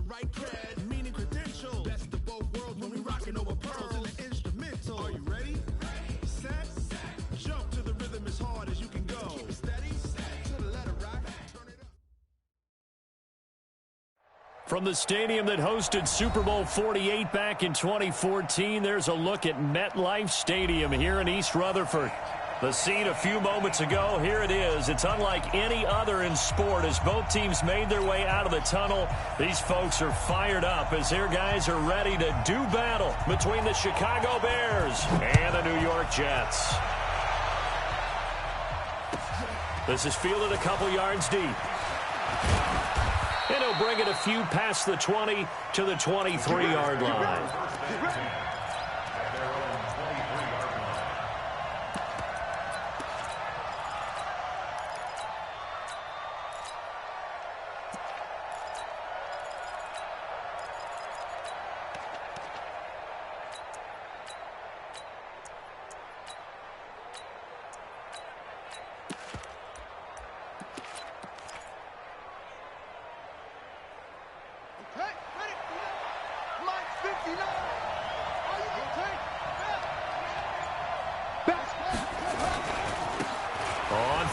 right cred, meaning credential. Best of both worlds when we rockin' over pearls in the instrumental. Are you ready? Set. Jump to the rhythm as hard as you can go. Keep it steady. To the letter rock. Turn it up. From the stadium that hosted Super Bowl 48 back in 2014, there's a look at MetLife Stadium here in East Rutherford. The scene a few moments ago, here it is. It's unlike any other in sport as both teams made their way out of the tunnel. These folks are fired up as their guys are ready to do battle between the Chicago Bears and the New York Jets. This is fielded a couple yards deep. And he'll bring it a few past the 20 to the 23-yard line.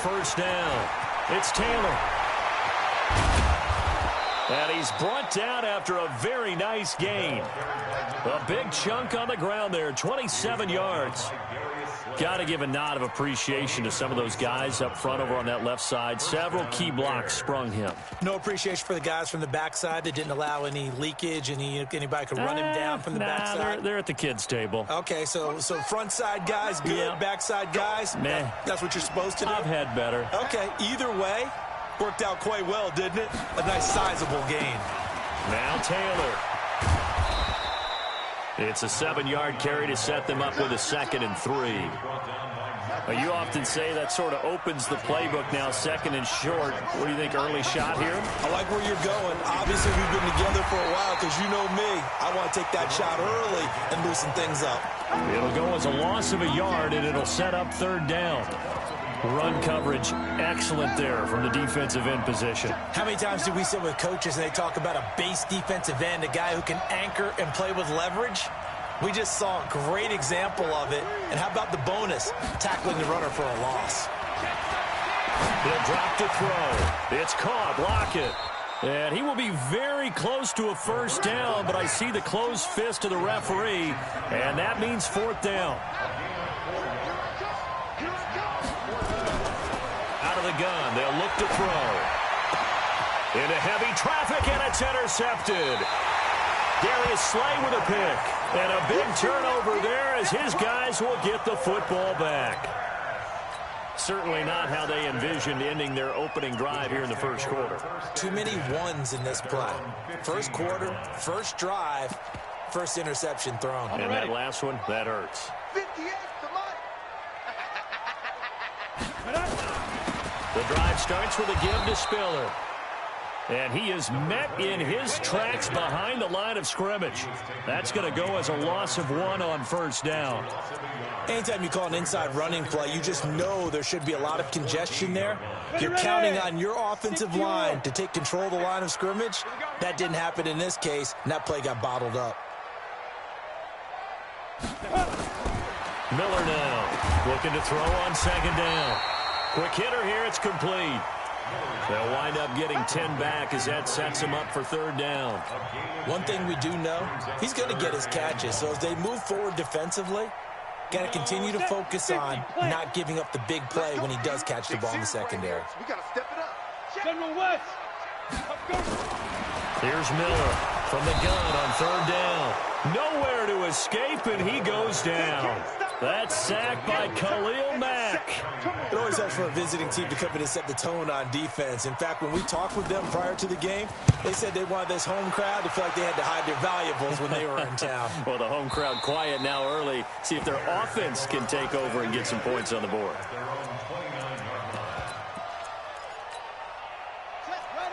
First down. It's Taylor. And he's brought down after a very nice gain. A big chunk on the ground there, 27 yards. Got to give a nod of appreciation to some of those guys up front over on that left side. Several key blocks sprung him. No appreciation for the guys from the backside that didn't allow any leakage, and anybody could run him down from the backside. They're at the kids' table. Okay, so front side guys good, yeah. Backside guys, meh. That's what you're supposed to do? I've had better. Okay, either way, worked out quite well, didn't it? A nice sizable gain. Now Taylor. It's a 7-yard carry to set them up with a 2nd and 3. You often say that sort of opens the playbook now, 2nd and short. What do you think, early shot here? I like where you're going. Obviously, we've been together for a while because you know me. I want to take that shot early and loosen things up. It'll go as a loss of a yard, and it'll set up 3rd down. Run coverage excellent there from the defensive end position. How many times do we sit with coaches and they talk about a base defensive end, a guy who can anchor and play with leverage? We just saw a great example of it. And how about the bonus? Tackling the runner for a loss. He'll drop to throw. It's caught. Block it. And he will be very close to a 1st down, but I see the closed fist of the referee, and that means 4th down. Out of the gun, they'll look to throw. Into heavy traffic, and it's intercepted. Darius Slay with a pick. And a big turnover there as his guys will get the football back. Certainly not how they envisioned ending their opening drive here in the first quarter. Too many ones in this play. First quarter, first drive, first interception thrown. And that last one, that hurts. 58 to The drive starts with a give to Spiller. And he is met in his tracks behind the line of scrimmage. That's going to go as a loss of 1 on 1st down. Anytime you call an inside running play, you just know there should be a lot of congestion there. You're counting on your offensive line to take control of the line of scrimmage. That didn't happen in this case, and that play got bottled up. Miller now looking to throw on 2nd down. Quick hitter here, it's complete. They'll wind up getting 10 back as that sets him up for 3rd down. One thing we do know, he's going to get his catches. So as they move forward defensively, got to continue to focus on not giving up the big play when he does catch the ball in the secondary. We got to step it up. General West. Here's Miller from the gun on 3rd down. Nowhere to escape, and he goes down. That's sacked by Khalil Mack. It always helps for a visiting team to come in and set the tone on defense. In fact, when we talked with them prior to the game, they said they wanted this home crowd to feel like they had to hide their valuables when they were in town. Well, the home crowd quiet now early. See if their offense can take over and get some points on the board.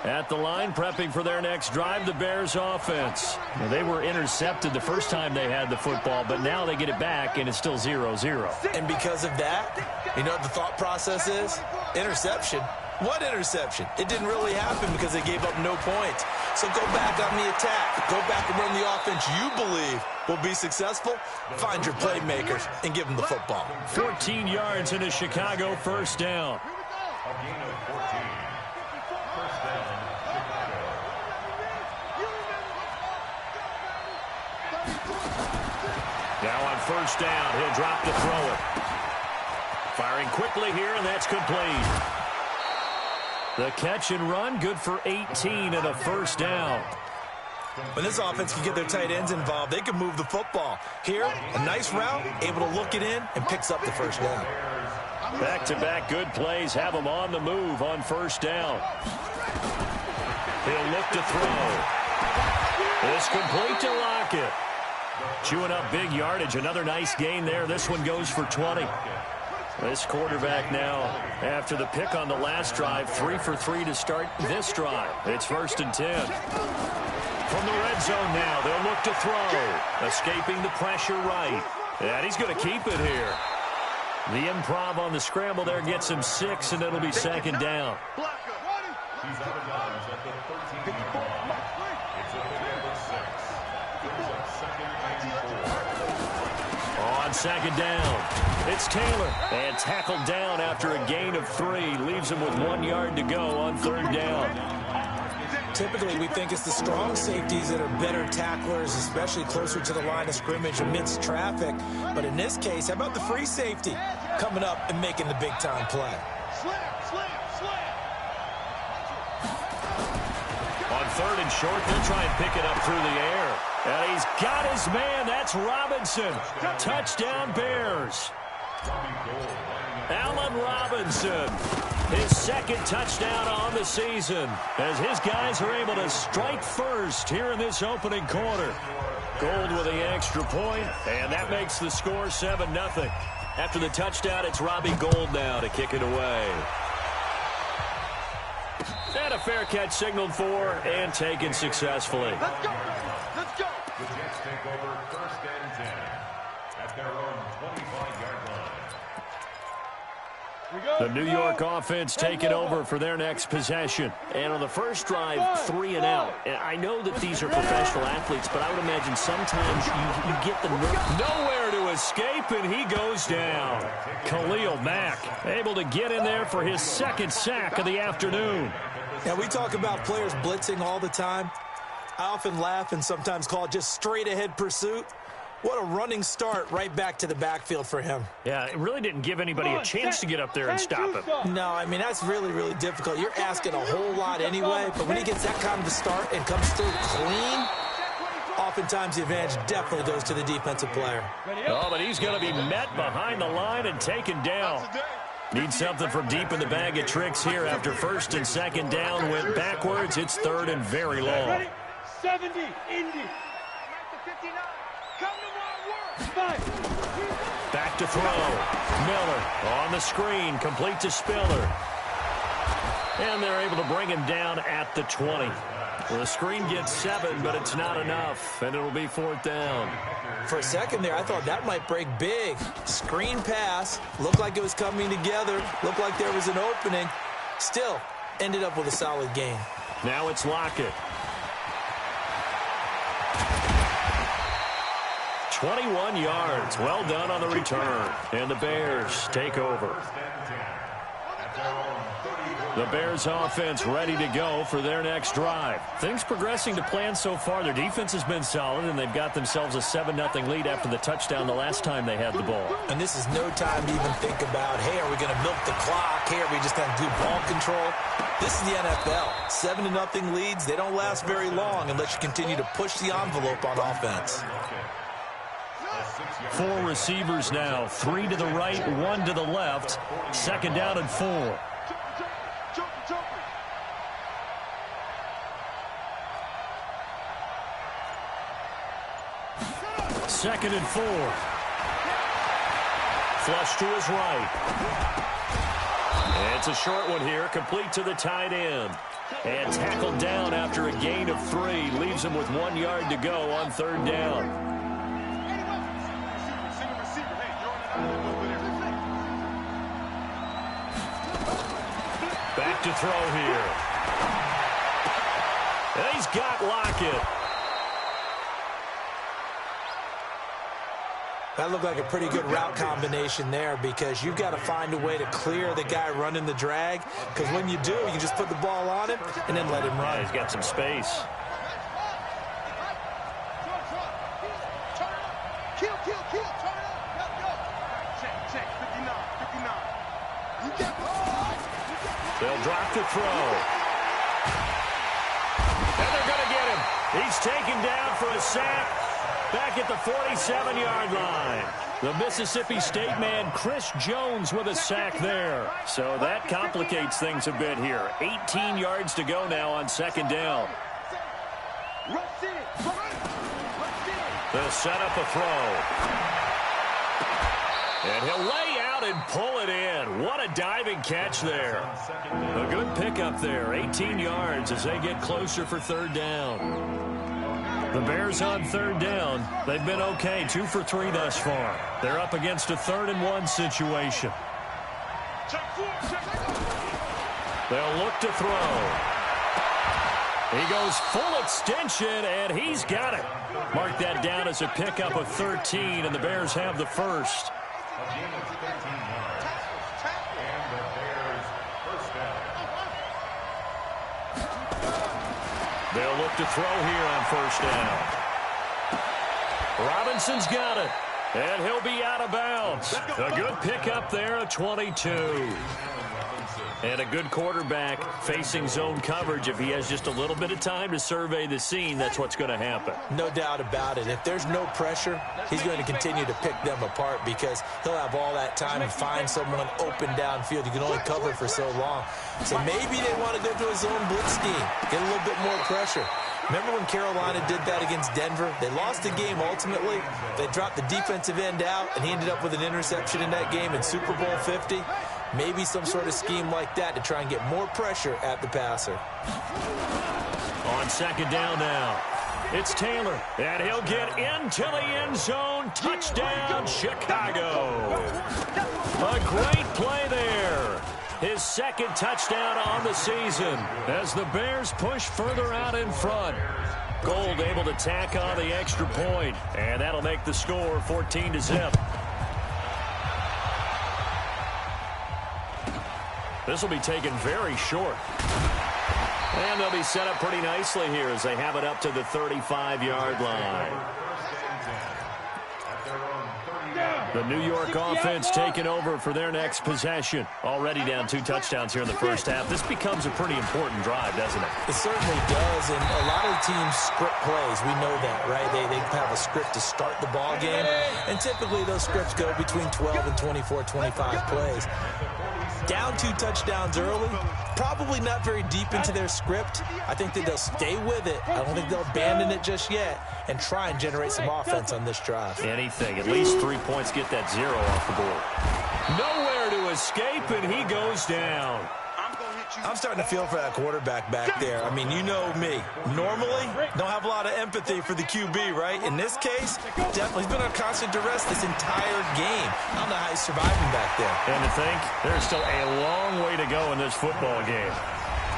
At the line, prepping for their next drive, the Bears offense. Now, they were intercepted the first time they had the football, but now they get it back, and it's still 0-0. And because of that, you know what the thought process is? Interception. What interception? It didn't really happen because they gave up no points. So go back on the attack. Go back and run the offense you believe will be successful. Find your playmakers and give them the football. 14 yards into Chicago, first down. Now on first down, he'll drop to throw it. Firing quickly here, and that's complete. The catch and run, good for 18 and a first down. When this offense can get their tight ends involved, they can move the football. Here, a nice route, able to look it in, and picks up the first down. Back-to-back good plays have him on the move on first down. He'll look to throw. It's complete to Lockett. Chewing up big yardage. Another nice gain there. This one goes for 20. This quarterback now, after the pick on the last drive, 3 for 3 to start this drive. It's 1st and 10. From the red zone now, they'll look to throw. Escaping the pressure right. And he's going to keep it here. The improv on the scramble there gets him 6, and it'll be 2nd down. He's out of bounds at the 13 yard line. It's a pickup of 6. Brings up 2nd and 4. On 2nd down, it's Taylor. And tackled down after a gain of 3. Leaves him with 1 yard to go on 3rd down. Typically, we think it's the strong safeties that are better tacklers, especially closer to the line of scrimmage amidst traffic. But in this case, how about the free safety coming up and making the big-time play? On 3rd and short, they'll try and pick it up through the air. And he's got his man. That's Robinson. Touchdown, Bears. Allen Robinson. His 2nd touchdown on the season as his guys are able to strike first here in this opening quarter. Gold with the extra point, and that makes the score 7-0. After the touchdown, it's Robbie Gould now to kick it away. And a fair catch signaled for and taken successfully. Let's go. Let's go. The Jets take over 1st and 10 at their own 25-yard line. The New York offense taking over for their next possession. And on the first drive, 3 and out. And I know that these are professional athletes, but I would imagine sometimes you get the nowhere to escape, and he goes down. Khalil Mack able to get in there for his 2nd sack of the afternoon. Now, we talk about players blitzing all the time. I often laugh and sometimes call it just straight-ahead pursuit. What a running start right back to the backfield for him. Yeah, it really didn't give anybody a chance to get up there and stop him. No, I mean, that's really, really difficult. You're asking a whole lot anyway, but when he gets that kind of a start and comes through clean, oftentimes the advantage definitely goes to the defensive player. Oh, but he's going to be met behind the line and taken down. Need something from deep in the bag of tricks here after 1st and 2nd down. Went backwards. It's 3rd and very long. 70, Indy. Back to throw. Miller on the screen, complete to Spiller. And they're able to bring him down at the 20. Well, the screen gets 7, but it's not enough, and it'll be 4th down. For a second there, I thought that might break big. Screen pass, looked like it was coming together, looked like there was an opening. Still, ended up with a solid gain. Now it's Lockett. 21 yards. Well done on the return. And the Bears take over. The Bears offense ready to go for their next drive. Things progressing to plan so far. Their defense has been solid, and they've got themselves a 7-0 lead after the touchdown the last time they had the ball. And this is no time to even think about, hey, are we going to milk the clock? Hey, are we just going to do ball control? This is the NFL. 7-0 leads, they don't last very long unless you continue to push the envelope on offense. 4 receivers now. 3 to the right, 1 to the left. 2nd down and 4. 2nd and 4. Flush to his right. And it's a short one here, complete to the tight end. And tackled down after a gain of 3. Leaves him with 1 yard to go on 3rd down. Back to throw here. And he's got Lockett. That looked like a pretty good route combination there because you've got to find a way to clear the guy running the drag, because when you do, you just put the ball on him and then let him run. Yeah, he's got some space. They'll drop the throw. And they're going to get him. He's taken down for a sack back at the 47-yard line. The Mississippi State man, Chris Jones, with a sack there. So that complicates things a bit here. 18 yards to go now on second down. They'll set up a throw. And he'll lay out and pull it in. What a diving catch there. A good pickup there. 18 yards as they get closer for third down. The Bears on third down. They've been okay, 2 for 3 thus far. They're up against a 3rd-and-1 situation. They'll look to throw. He goes full extension, and he's got it. Mark that down as a pickup of 13, and the Bears have the first. They'll look to throw here on first down. Robinson's got it, and he'll be out of bounds. A good pickup there, a 22. And a good quarterback facing zone coverage. If he has just a little bit of time to survey the scene, that's what's going to happen. No doubt about it. If there's no pressure, he's going to continue to pick them apart because he'll have all that time to find someone open downfield. You can only cover for so long. So maybe they want to go to a zone blitz scheme, get a little bit more pressure. Remember when Carolina did that against Denver? They lost the game ultimately. They dropped the defensive end out, and he ended up with an interception in that game in Super Bowl 50. Maybe some sort of scheme like that to try and get more pressure at the passer. On second down now, it's Taylor, and he'll get into the end zone. Touchdown, Chicago. A great play there. His second touchdown on the season as the Bears push further out in front. Gold able to tack on the extra point, and that'll make the score 14-0. This will be taken very short. And they'll be set up pretty nicely here as they have it up to the 35-yard line. The New York offense taking over for their next possession. Already down 2 touchdowns here in the first half. This becomes a pretty important drive, doesn't it? It certainly does, and a lot of teams script plays. We know that, right? They have a script to start the ball game, and typically those scripts go between 12 and 24, 25 plays. Down 2 touchdowns early, probably not very deep into their script. I think that they'll stay with it. I don't think they'll abandon it just yet and try and generate some offense on this drive. Anything. At least 3 points get that 0 off the board. Nowhere to escape, and he goes down. I'm starting to feel for that quarterback back there. I mean, you know me. Normally, don't have a lot of empathy for the QB, right? In this case, definitely. He's been on constant duress this entire game. I don't know how he's surviving back there. And to think, there's still a long way to go in this football game.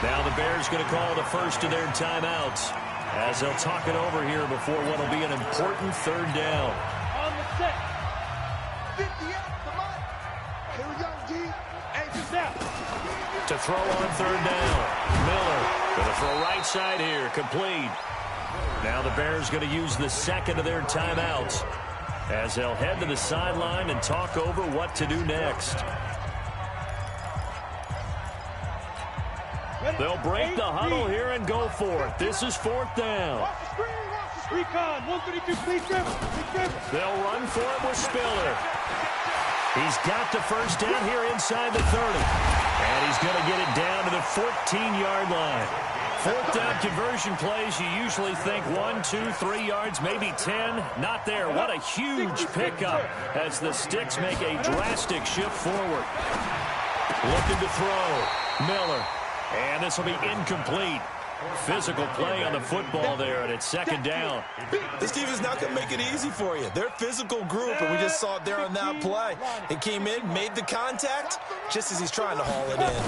Now the Bears going to call the first of their timeouts as they'll talk it over here before what will be an important third down. On the set. 58, come on. Here we go, G. Hey, just now. To throw on third down. Miller going to throw right side here. Complete. Now the Bears going to use the second of their timeouts as they'll head to the sideline and talk over what to do next. They'll break the huddle here and go for it. This is 4th down. Recon, 132, please dribble. They'll run for it with Spiller. He's got the first down here inside the 30. And he's going to get it down to the 14-yard line. 4th down conversion plays, you usually think 1, 2, 3 yards, maybe 10. Not there. What a huge pickup as the Sticks make a drastic shift forward. Looking to throw. Miller. And this will be incomplete. Physical play on the football there, and it's second down. This team is not going to make it easy for you. They're a physical group, and we just saw it there on that play. It came in, made the contact, just as he's trying to haul it in.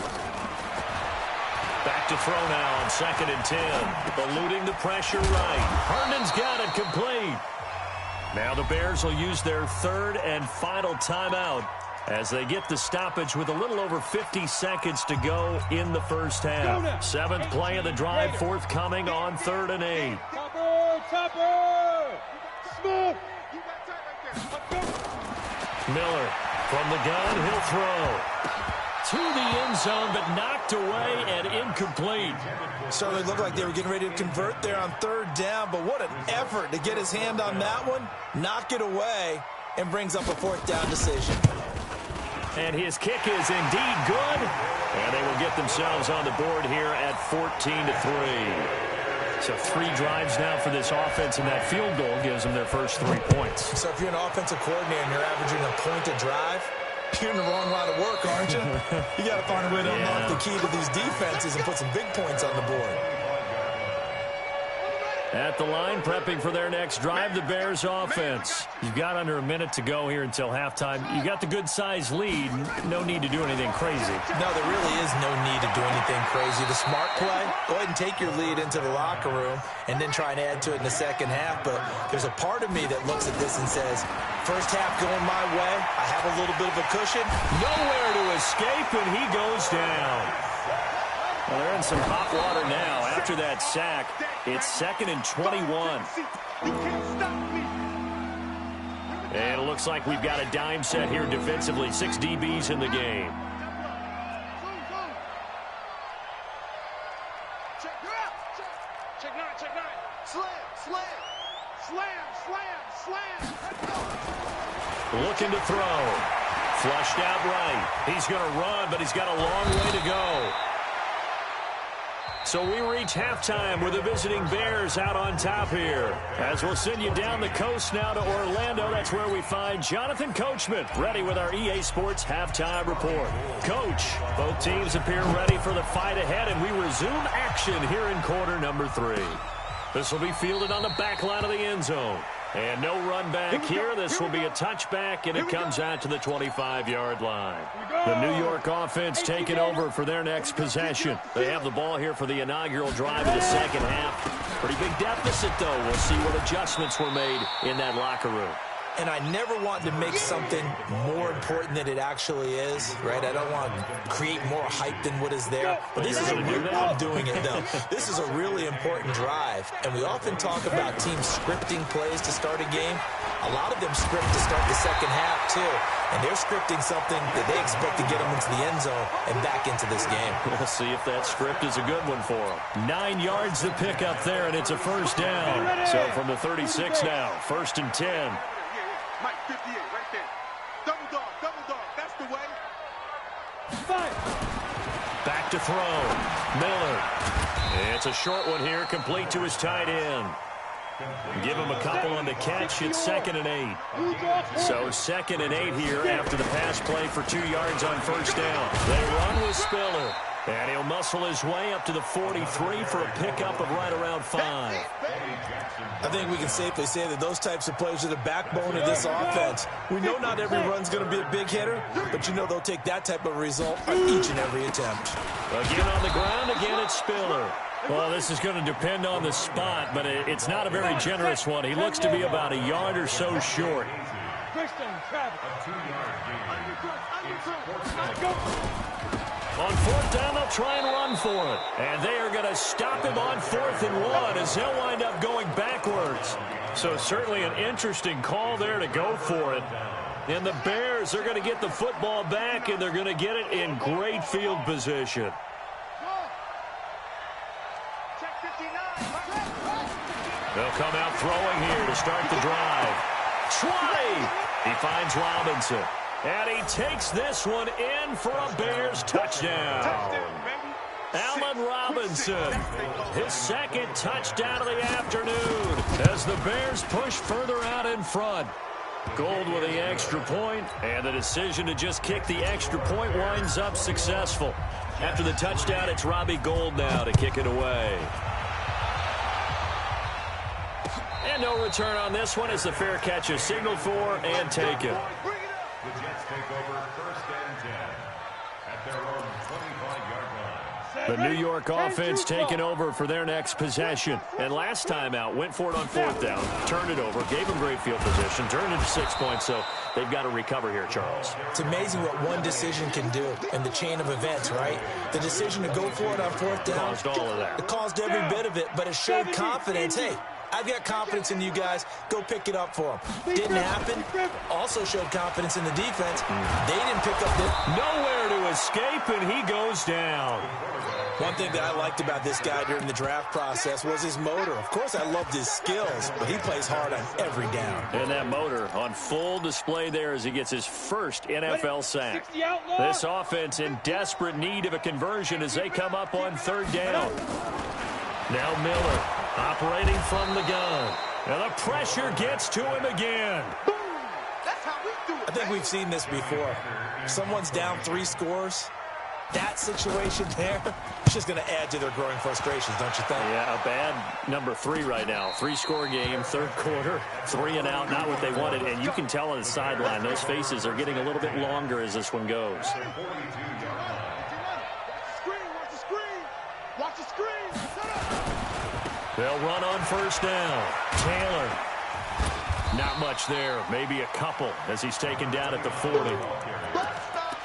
Back Back to throw now on 2nd and 10. Eluding the pressure right. Herndon's got it complete. Now the Bears will use their 3rd and final timeout as they get the stoppage with a little over 50 seconds to go in the first half. 7th play of the drive forthcoming on 3rd and 8. Smith. Miller from the gun, he'll throw to the end zone, but knocked away and incomplete. Certainly looked like they were getting ready to convert there on 3rd down, but what an effort to get his hand on that one, knock it away, and brings up a 4th down decision. And his kick is indeed good, and they will get themselves on the board here at 14-3. So 3 drives now for this offense, and that field goal gives them their first 3 points. So if you're an offensive coordinator and you're averaging a point a drive, you're in the wrong line of work, aren't you? You got to find a way to unlock the key to these defenses and put some big points on the board. At the line, prepping for their next drive, the Bears offense. You've got under a minute to go here until halftime. You got the good-sized lead. No need to do anything crazy. No, there really is no need to do anything crazy. The smart play, go ahead and take your lead into the locker room and then try and add to it in the second half. But there's a part of me that looks at this and says, first half going my way, I have a little bit of a cushion. Nowhere to escape, and he goes down. Well, they're in some hot water now. After that sack, it's 2nd and 21. And it looks like we've got a dime set here defensively. 6 DBs in the game. Looking to throw. Flushed out right. He's going to run, but he's got a long way to go. So we reach halftime with the visiting Bears out on top here. As we'll send you down the coast now to Orlando, that's where we find Jonathan Coachman, ready with our EA Sports Halftime Report. Coach, both teams appear ready for the fight ahead, and we resume action here in quarter number 3. This will be fielded on the back line of the end zone. And no run back here. This will be a touchback, and it comes out to the 25-yard line. The New York offense taking over for their next possession. They have the ball here for the inaugural drive of the second half. Pretty big deficit, though. We'll see what adjustments were made in that locker room. And I never want to make something more important than it actually is, right? I don't want to create more hype than what is there. But this is I'm doing it, though. This is a really important drive. And we often talk about teams scripting plays to start a game. A lot of them script to start the second half, too. And they're scripting something that they expect to get them into the end zone and back into this game. We'll see if that script is a good one for them. 9 yards to pick up there, and it's a first down. So from the 36 now, 1st and 10. Mike 58 right there. Double dog, that's the way. Back to throw. Miller. It's a short one here, complete to his tight end. Give him a couple on the catch. It's 2nd and 8. So 2nd and 8 here after the pass play for 2 yards on first down. They run with Spiller. And he'll muscle his way up to the 43 for a pickup of right around 5. I think we can safely say that those types of plays are the backbone of this offense. We know not every run's going to be a big hitter, but you know they'll take that type of result on each and every attempt. Again on the ground, again it's Spiller. Well, this is going to depend on the spot, but it's not a very generous one. He looks to be about a yard or so short. On 4th down, they'll try and run for it. And they are going to stop him on 4th and 1 as he'll wind up going backwards. So certainly an interesting call there to go for it. And the Bears are going to get the football back, and they're going to get it in great field position. They'll come out throwing here to start the drive. Try! He finds Robinson. And he takes this one in for a Bears touchdown. Allen Robinson, his 2nd touchdown of the afternoon as the Bears push further out in front. Gold with the extra point, and the decision to just kick the extra point winds up successful. After the touchdown, it's Robbie Gould now to kick it away. And no return on this one as the fair catch is signaled for and taken. The Jets take over 1st and 10 at their own 25-yard line. The New York offense taking over for their next possession. And last time out, went for it on 4th down, turned it over, gave them great field position, turned into 6 points, so they've got to recover here, Charles. It's amazing what one decision can do in the chain of events, right? The decision to go for it on 4th down. Caused all of that. It caused every bit of it, but it showed confidence. Hey, I've got confidence in you guys. Go pick it up for them. Didn't happen. Also showed confidence in the defense. They didn't pick up this. Nowhere to escape, and he goes down. One thing that I liked about this guy during the draft process was his motor. Of course, I loved his skills, but he plays hard on every down. And that motor on full display there as he gets his first NFL sack. This offense in desperate need of a conversion as they come up on 3rd down. Now Miller operating from the gun. And the pressure gets to him again. That's how we do it. I think we've seen this before. Someone's down 3 scores. That situation there, it's just going to add to their growing frustrations, don't you think? Yeah, a bad number 3 right now. 3-score game, 3rd quarter, 3 and out, not what they wanted. And you can tell on the sideline, those faces are getting a little bit longer as this one goes. Watch the screen. They'll run on 1st down. Taylor. Not much there. Maybe a couple as he's taken down at the 40.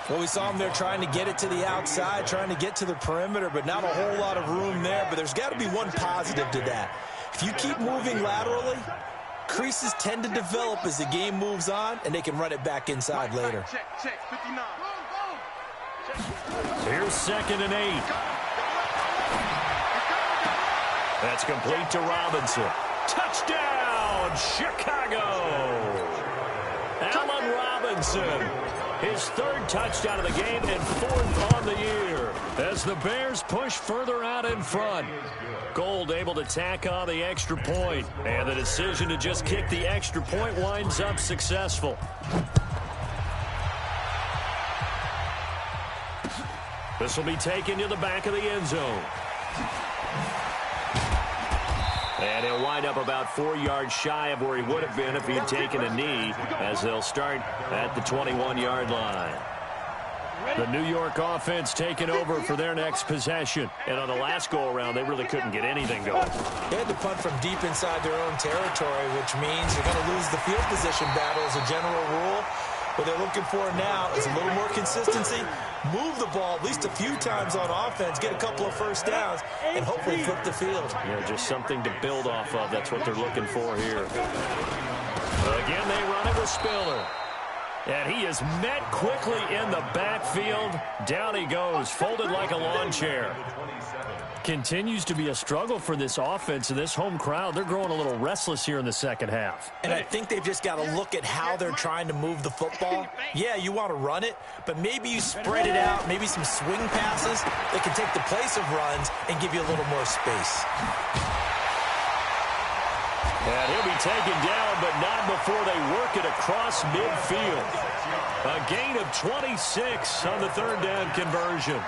Well, we saw him there trying to get it to the outside, trying to get to the perimeter, but not a whole lot of room there. But there's got to be one positive to that. If you keep moving laterally, creases tend to develop as the game moves on, and they can run it back inside later. Check, 59. Here's 2nd and 8. That's complete to Robinson. Touchdown, Chicago! Allen Robinson. His 3rd touchdown of the game and 4th on the year as the Bears push further out in front. Gold able to tack on the extra point, and the decision to just kick the extra point winds up successful. This will be taken to the back of the end zone. And he'll wind up about 4 yards shy of where he would have been if he had taken a knee, as they'll start at the 21-yard line. The New York offense taking over for their next possession. And on the last go-around, they really couldn't get anything going. They had to punt from deep inside their own territory, which means you're going to lose the field position battle as a general rule. What they're looking for now is a little more consistency, move the ball at least a few times on offense, get a couple of 1st downs, and hopefully flip the field. Yeah, just something to build off of. That's what they're looking for here. Again, they run it with Spiller. And he is met quickly in the backfield. Down he goes, folded like a lawn chair. Continues to be a struggle for this offense and this home crowd. They're growing a little restless here in the 2nd half. And I think they've just got to look at how they're trying to move the football. Yeah, you want to run it, but maybe you spread it out, maybe some swing passes that can take the place of runs and give you a little more space. And he'll be taken down, but not before they work it across midfield. A gain of 26 on the 3rd down conversion.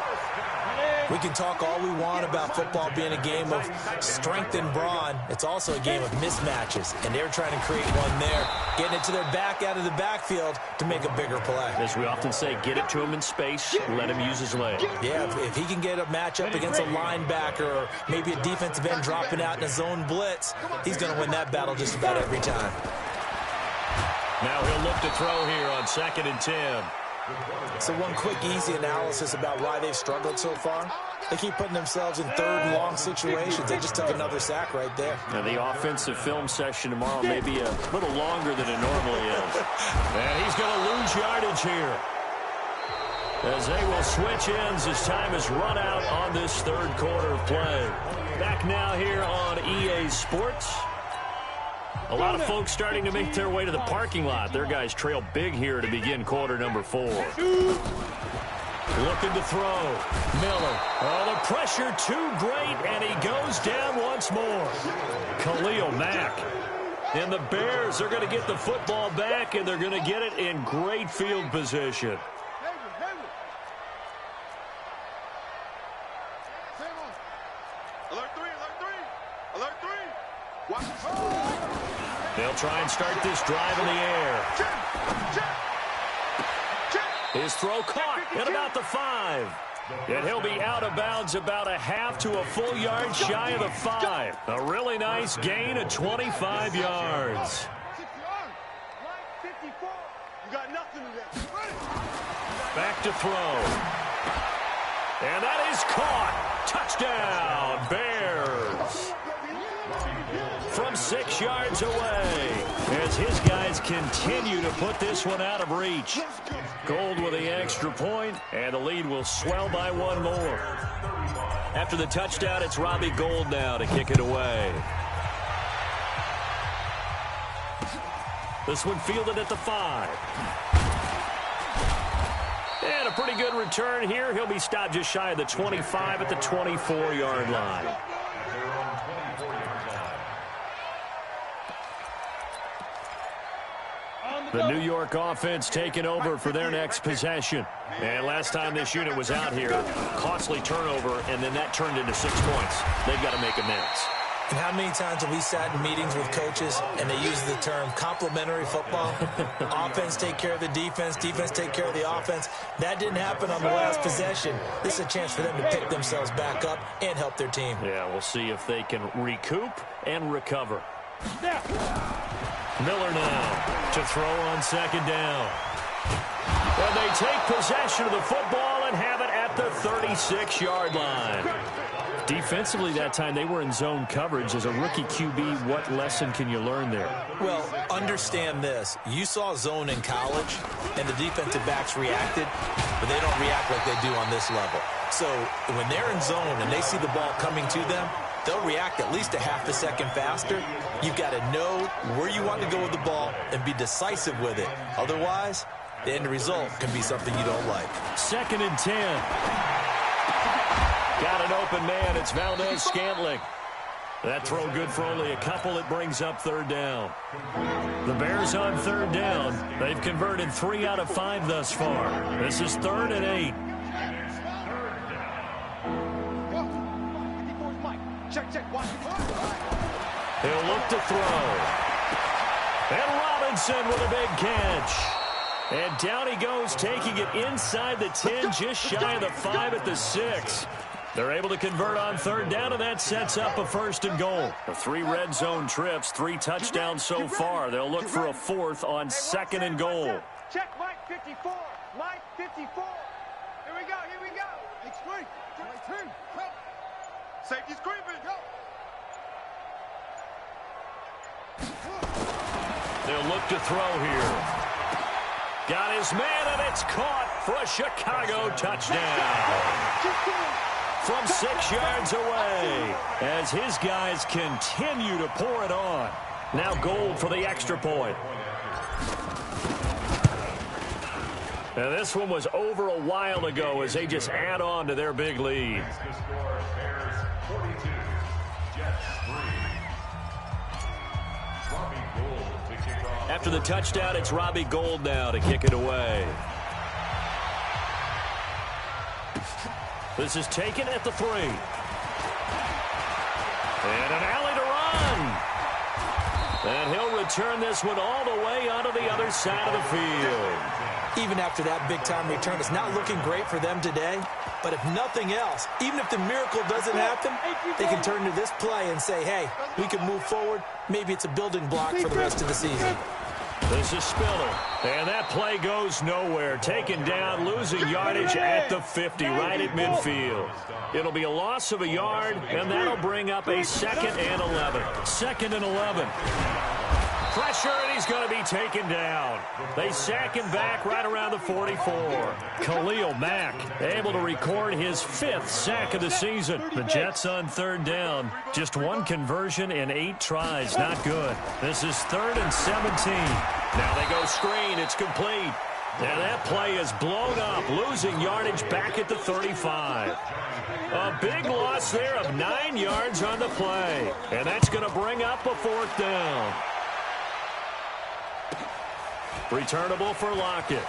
We can talk all we want about football being a game of strength and brawn. It's also a game of mismatches, and they're trying to create one there, getting it to their back out of the backfield to make a bigger play. As we often say, get it to him in space, let him use his leg. Yeah, if he can get a matchup against a linebacker or maybe a defensive end dropping out in a zone blitz, he's going to win that battle just about every time. Now he'll look to throw here on 2nd and 10. So one quick, easy analysis about why they've struggled so far. They keep putting themselves in 3rd and long situations. They just took another sack right there. Now the offensive film session tomorrow may be a little longer than it normally is. And he's going to lose yardage here, as they will switch ends as time is run out on this 3rd quarter of play. Back now here on EA Sports. A lot of folks starting to make their way to the parking lot. Their guys trail big here to begin quarter number 4. Looking to throw. Miller. Oh, the pressure too great, and he goes down once more. Khalil Mack. And the Bears are going to get the football back, and they're going to get it in great field position. Alert 3, alert 3, alert 3. Watch it. They'll try and start this drive in the air. His throw caught at about the 5. And he'll be out of bounds about a half to a full yard shy of the 5. A really nice gain of 25 yards. Back to throw. And that is caught. Touchdown, Bears. From 6 yards away, as his guys continue to put this one out of reach. Gold with the extra point, and the lead will swell by one more. After the touchdown, it's Robbie Gould now to kick it away. This one fielded at the 5. And a pretty good return here. He'll be stopped just shy of the 25 at the 24-yard line. The New York offense taking over for their next possession. And last time this unit was out here, costly turnover, and then that turned into 6 points. They've got to make amends. And how many times have we sat in meetings with coaches and they use the term complementary football? Offense take care of the defense, defense take care of the offense. That didn't happen on the last possession. This is a chance for them to pick themselves back up and help their team. Yeah, we'll see if they can recoup and recover. Miller now to throw on second down. And they take possession of the football and have it at the 36-yard line. Defensively that time, they were in zone coverage. As a rookie QB, what lesson can you learn there? Well, understand this. You saw zone in college, and the defensive backs reacted, but they don't react like they do on this level. So when they're in zone and they see the ball coming to them, they'll react at least a half a second faster. You've got to know where you want to go with the ball and be decisive with it. Otherwise, the end result can be something you don't like. 2nd and 10. Got an open man. It's Valdez-Scantling. That throw good for only a couple. It brings up 3rd down. The Bears on 3rd down. They've converted 3 out of 5 thus far. This is 3rd and 8. He'll look to throw. And Robinson with a big catch. And down he goes, taking it inside the 10, just shy of the 5 at the 6. They're able to convert on 3rd down, and that sets up a 1st and goal. The 3 red zone trips, 3 touchdowns so far. They'll look for a 4th on 2nd and goal. Check Mike 54. Mike 54. Here we go. Here we go. It's screen. Safety screen. Go. They'll look to throw here. Got his man, and it's caught for a Chicago touchdown. From 6 yards away, as his guys continue to pour it on. Now Gould for the extra point. And this one was over a while ago as they just add on to their big lead. Bears 42, Jets 3. Robbie Gould to kick off. After the touchdown, it's Robbie Gould now to kick it away. This is taken at the 3. And an alley to run. And he'll return this one all the way onto the other side of the field. Even after that big-time return, it's not looking great for them today. But if nothing else, even if the miracle doesn't happen, they can turn to this play and say, hey, we can move forward. Maybe it's a building block for the rest of the season. This is Spiller. And that play goes nowhere. Taken down, losing yardage at the 50, right at midfield. It'll be a loss of a yard, and that'll bring up a 2nd and 11. 2nd and 11. Pressure, and he's going to be taken down. They sack him back right around the 44. Khalil Mack able to record his 5th sack of the season. The Jets on 3rd down. Just 1 conversion in 8 tries. Not good. This is 3rd and 17. Now they go screen. It's complete. And that play is blown up, losing yardage back at the 35. A big loss there of 9 yards on the play. And that's going to bring up a 4th down. Returnable for Lockett.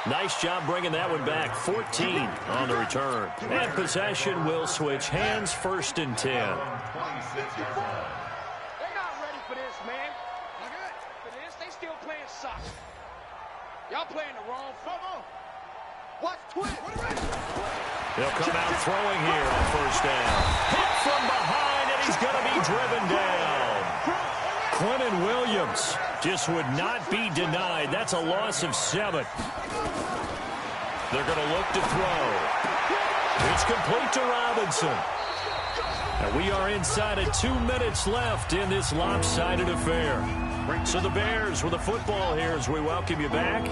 Nice job bringing that one back. 14 on the return. And possession will switch hands. 1st and 10. They're not ready for this, man. For this, they still playing soccer. Y'all playing the wrong football. Watch twin. They'll come out throwing here on first down. Hit from behind, and he's going to be driven down. Quinnen Williams just would not be denied. That's a loss of 7. They're going to look to throw. It's complete to Robinson. And we are inside of 2 minutes left in this lopsided affair. So the Bears with the football here as we welcome you back.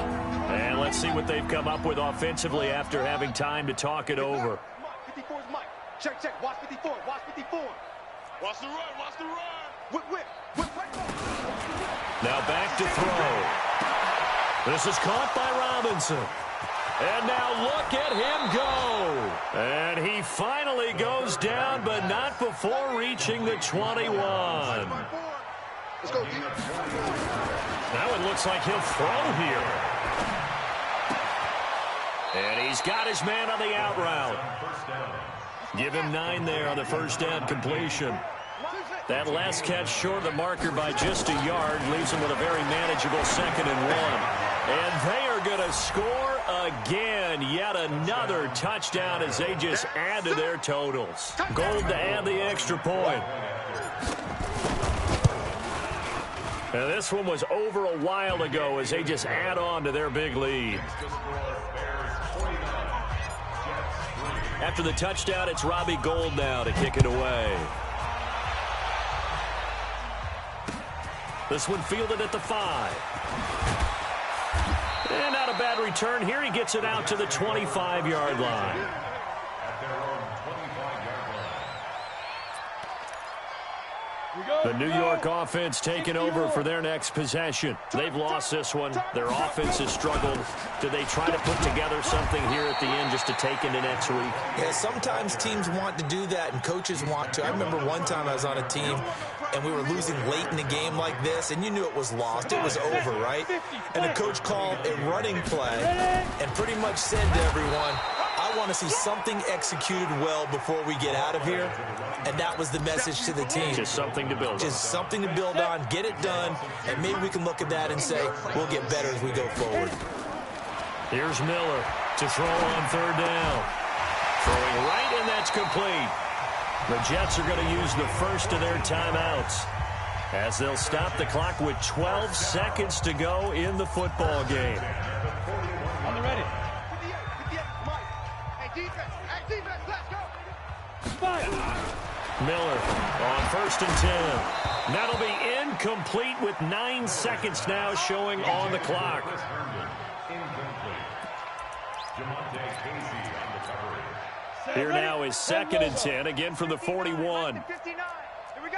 And let's see what they've come up with offensively after having time to talk it over. 54 is Mike. Check, check. Watch 54. Watch 54. Watch the run. Watch the run. Whip, whip. Whip, whip. Now back to throw. This is caught by Robinson. And now look at him go. And he finally goes down, but not before reaching the 21. Let's go, D. Now it looks like he'll throw here. And he's got his man on the out route. Give him 9 there on the first down completion. That last catch short of the marker by just a yard leaves him with a very manageable 2nd and 1. And they are going to score again. Yet another touchdown as they just add to their totals. Gold to add the extra point. Now this one was over a while ago as they just add on to their big lead. After the touchdown, it's Robbie Gould now to kick it away. This one fielded at the 5. And not a bad return here. He gets it out to the 25-yard line. The New York offense taking over for their next possession. They've lost this one. Their offense has struggled. Do they try to put together something here at the end just to take into next week? Yeah, sometimes teams want to do that and coaches want to. I remember one time I was on a team and we were losing late in a game like this, and you knew it was lost. It was over, right? And the coach called a running play and pretty much said to everyone, I want to see something executed well before we get out of here. And that was the message to the team. Just something to build on. Just something to build on, get it done, and maybe we can look at that and say, we'll get better as we go forward. Here's Miller to throw on 3rd down. Throwing right, and that's complete. The Jets are going to use the first of their timeouts as they'll stop the clock with 12 seconds to go in the football game. On the ready. 58, Mike. Hey, defense. Hey, defense. Let's go. Miller on 1st and 10. That'll be incomplete with 9 seconds now showing on the clock. Here now is 2nd and 10, again from the 41. Here we go.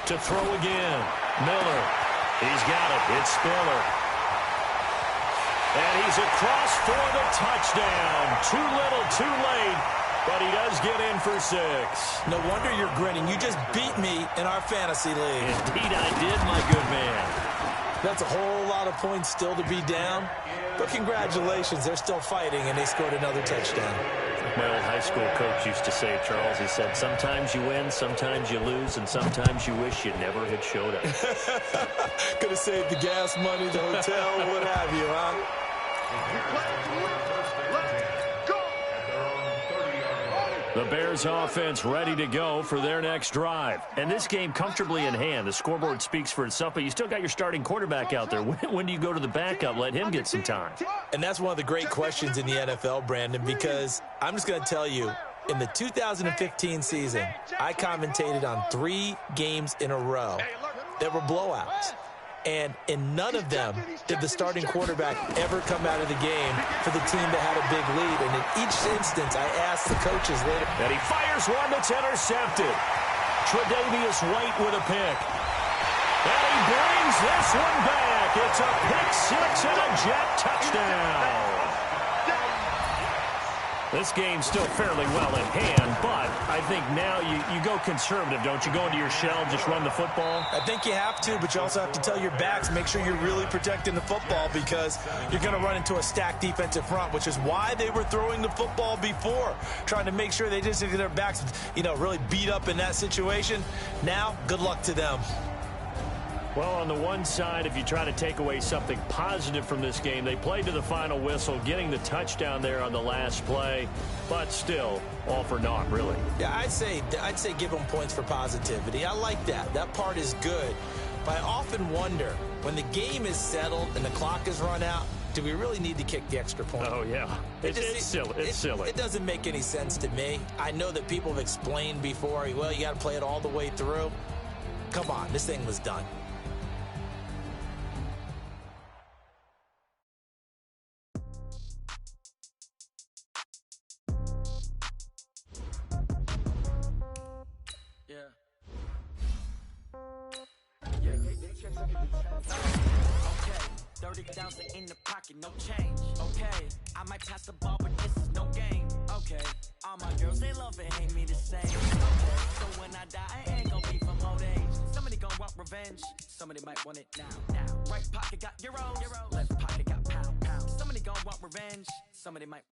To throw again. Miller. He's got it. It's Spiller. And he's across for the touchdown. Too little, too late. But he does get in for 6. No wonder you're grinning. You just beat me in our fantasy league. Indeed I did, my good man. That's a whole lot of points still to be down. But congratulations, they're still fighting, and they scored another touchdown. My old high school coach used to say, Charles, he said, sometimes you win, sometimes you lose, and sometimes you wish you never had showed up. Could have saved the gas money, the hotel, what have you, huh? The Bears offense ready to go for their next drive. And this game comfortably in hand. The scoreboard speaks for itself, but you still got your starting quarterback out there. When do you go to the backup? Let him get some time. And that's one of the great questions in the NFL, Brandon, because I'm just going to tell you, in the 2015 season, I commentated on 3 games in a row that were blowouts. And in none of them did the starting quarterback ever come out of the game for the team that had a big lead. And in each instance, I asked the coaches later. And he fires one that's intercepted. Tre'Davious White with a pick. And he brings this one back. It's a pick 6 and a Jet touchdown. This game's still fairly well in hand, but I think now you go conservative, don't you? Go into your shell and just run the football? I think you have to, but you also have to tell your backs, make sure you're really protecting the football because you're going to run into a stacked defensive front, which is why they were throwing the football before, trying to make sure they just get their backs, really beat up in that situation. Now, good luck to them. Well, on the one side, if you try to take away something positive from this game, they played to the final whistle, getting the touchdown there on the last play, but still, all for naught, really. Yeah, I'd say give them points for positivity. I like that. That part is good. But I often wonder, when the game is settled and the clock is run out, do we really need to kick the extra point? Oh, yeah. It's silly. It's silly. It doesn't make any sense to me. I know that people have explained before, well, you got to play it all the way through. Come on, this thing was done. Okay, 30 down in the pocket, no change. Okay, I might pass the ball, but this is no game. Okay, all my girls, they love and hate me the same. Okay, so when I die, I ain't gonna be from old age. Somebody gonna want revenge, somebody might want it now. Right pocket got euros, left pocket got pound. Somebody gonna want revenge, somebody might